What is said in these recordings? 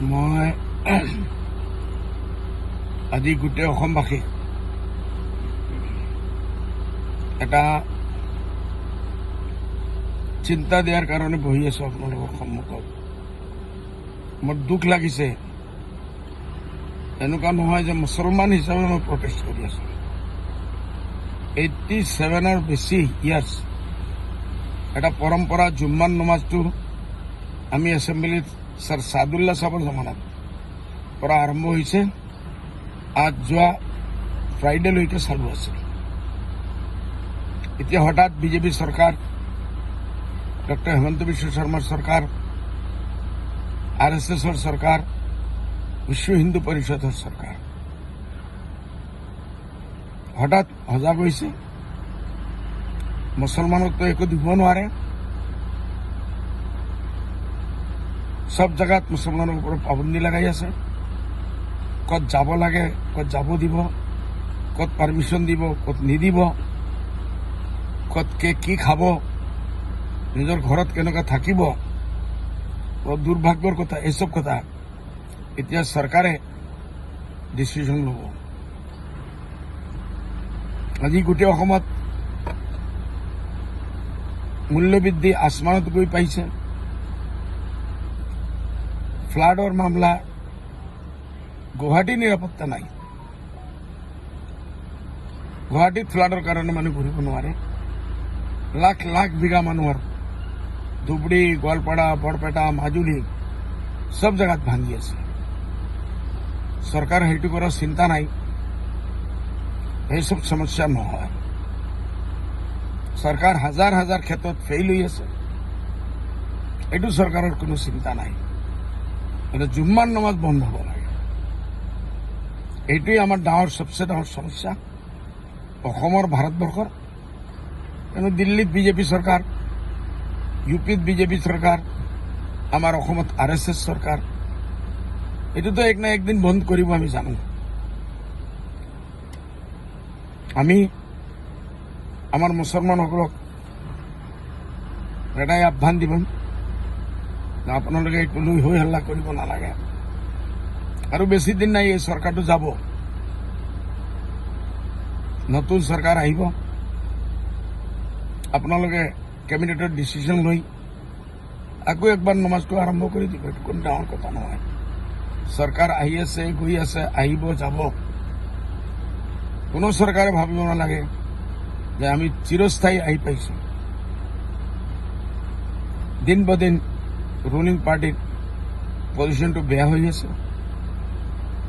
মই আজি গোটেই অসমবাসী এটা চিন্তা দিয়াৰ কাৰণে বহি আছো আপোনালোকৰ সন্মুখত। মোৰ দুখ লাগিছে, এনেকুৱা নহয় যে মুছলমান হিচাপে মই প্ৰটেষ্ট কৰি আছো। 87 বেছি ইয়াৰ্ছ এটা পৰম্পৰা, জুম্মান নমাজটো আমি এছেম্বলিত ছাৰ ছাদুল্লাহ চাহাবৰ জমানাত পৰা আৰম্ভ হৈছে। আজ যোৱা ফ্ৰাইডেলৈকে চালু আছিল। এতিয়া হঠাৎ বিজেপি চৰকাৰ, ডক্টৰ হেমন্ত বিশ্ব শৰ্মাৰ চৰকাৰ, RSSৰ চৰকাৰ, বিশ্ব হিন্দু পৰিষদৰ চৰকাৰ হঠাৎ সজাগ হৈছে। মুছলমানকতো একো দিব নোৱাৰে। সব জায়গাত মুছলমানৰ ওপৰত পাবন্দী লগাই আছে। ক'ত যাব লাগে, ক'ত যাব দিব, ক'ত পাৰ্মিশ্যন দিব, ক'ত নিদিব, ক'ত কি খাব, নিজৰ ঘৰত কেনেকৈ থাকিব, দুৰ্ভাগ্যৰ কথা। এইসব কথা এতিয়া চৰকাৰে ডিচিশ্যন ল'ব। আজি গোটেই অসমত মূল্যবৃদ্ধি আসমানত গৈ পাইছে। ফ্লাডৰ মামলা, গুৱাহাটী নিৰাপত্তা নাই। গুৱাহাটীত ফ্লাডৰ কাৰণে মানুহ ঘূৰিব নোৱাৰে। লাখ লাখ বিঘা মানুহৰ ধুবুৰী, গোৱালপাৰা, বৰপেটা, মাজুলী সব জায়গাত ভাঙি আছে। চৰকাৰ সেইটো কৰাৰ চিন্তা নাই। এইসব সমস্যা নহয়। চৰকাৰ হাজাৰ হাজাৰ ক্ষেত্ৰত ফেইল হৈ আছে। এইটো চৰকাৰৰ কোনো চিন্তা নাই। এটা জুম্মান নমাজ বন্ধ হ'ব লাগে। এইটোৱেই আমাৰ সবচে ডাঙৰ সমস্যা অসমৰ, ভাৰতবৰ্ষৰ। কিন্তু দিল্লীত বিজেপি চৰকাৰ, UPত বিজেপি চৰকাৰ, আমাৰ অসমত RSS চৰকাৰ। এইটোতো এক না একদিন বন্ধ কৰিব, আমি জানো। আমি আমাৰ মুছলমানসকলক এটাই আহ্বান দিম, আপোনালোকে এইটো লৈ হৈ হল্লা কৰিব নালাগে। আৰু বেছি দিন নাই, এই চৰকাৰটো যাব, নতুন চৰকাৰ আহিব। আপোনালোকে কেবিনেটৰ ডিচিশ্যন লৈ আকৌ একবাৰ নমাজটো আৰম্ভ কৰি দিব। এইটো কোনো ডাঙৰ কথা নহয়। চৰকাৰ আহি আছে, গৈ আছে, আহিব, যাব। কোনো চৰকাৰে ভাবিব নালাগে যে আমি চিৰস্থায়ী আহি পাইছো। দিন বদিন ৰুলিং পাৰ্টিৰ পজিশ্যনটো বেয়া হৈ আছে।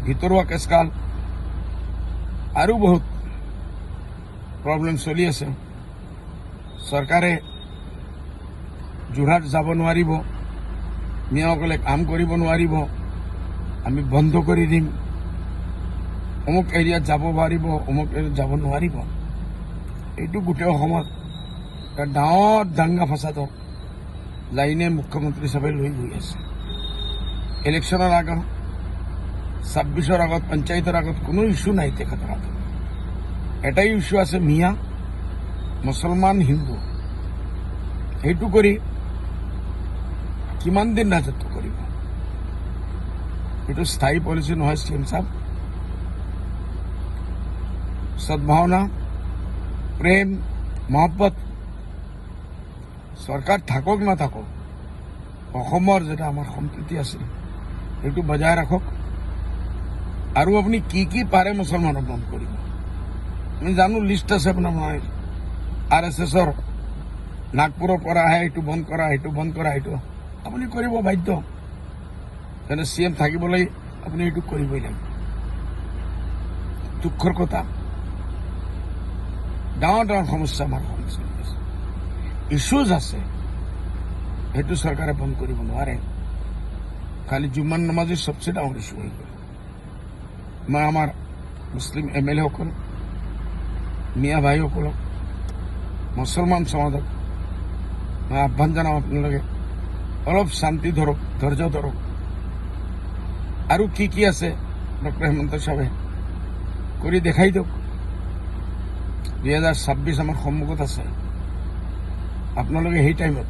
ভিতৰুৱা কেছকাল আৰু বহুত প্ৰব্লেম চলি আছে। চৰকাৰে যোৰহাট যাব নোৱাৰিব, মিয়াসকলে কাম কৰিব নোৱাৰিব, আমি বন্ধ কৰি দিম। অমুক এৰিয়াত যাব পাৰিব, অমুক এৰিয়াত যাব নোৱাৰিব। এইটো গোটেই অসমত এটা ডাঙৰ দাঙ্গা ফাসাদৰ লাইনে মুখ্যমন্ত্ৰী হিচাপে লৈ গৈ আছে। ইলেকশ্যনৰ আগত, 26ৰ আগত, পঞ্চায়তৰ আগত কোনো ইস্যু নাই তেখেতৰ আগত। এটাই ইস্যু আছে, মিয়া, মুছলমান, হিন্দু। সেইটো কৰি কিমান দিন ৰাজত্ব কৰিব? এইটো স্থায়ী পলিচি নহয়। CM সাহেব, সদ্ভাৱনা, প্ৰেম, মহব্বত চৰকাৰ থাকক নাথাকক, অসমৰ যেটা আমাৰ সম্প্ৰীতি আছে সেইটো বজাই ৰাখক। আৰু আপুনি কি পাৰে মুছলমানক বন্ধ কৰিব। আমি জানো, লিষ্ট আছে আপোনাৰ RSSৰ। নাগপুৰৰ পৰা আহে, এইটো বন্ধ কৰা, সেইটো বন্ধ কৰা, সেইটো আপুনি কৰিব বাধ্য। যেনে CM থাকিবলৈ আপুনি এইটো কৰিবই লাগিব। দুখৰ কথা, ডাঙৰ ডাঙৰ সমস্যা আমাৰ সমস্যা আছে, ইস্যুজ আছে, সেইটো চৰকাৰে বন্ধ কৰিব নোৱাৰে। খালি জুম্মান নমাজেই সবচে ডাঙৰ ইস্যু হৈ গ'ল। মই আমাৰ মুছলিম MLA সকল, মিয়া ভাইসকলক, মুছলমান সমাজক মই আহ্বান জনাম, আপোনালোকে অলপ শান্তি ধৰক, ধৈৰ্য ধৰক। আৰু কি আছে ডক্টৰ হেমন্ত চাহাবে কৰি দেখাই দিয়ক। 2026 আমাৰ সন্মুখত আছে। আপোনালোকে সেই টাইমত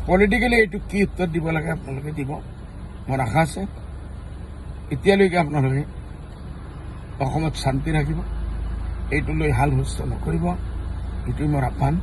পলিটিক্যালি এইটো কি উত্তৰ দিব লাগে আপোনালোকে দিব। মোৰ আশা আছে এতিয়ালৈকে আপোনালোকে অসমত শান্তি ৰাখিব, এইটো লৈ হাল হুলস্থুল নকৰিব, এইটোৱে মোৰ আহ্বান।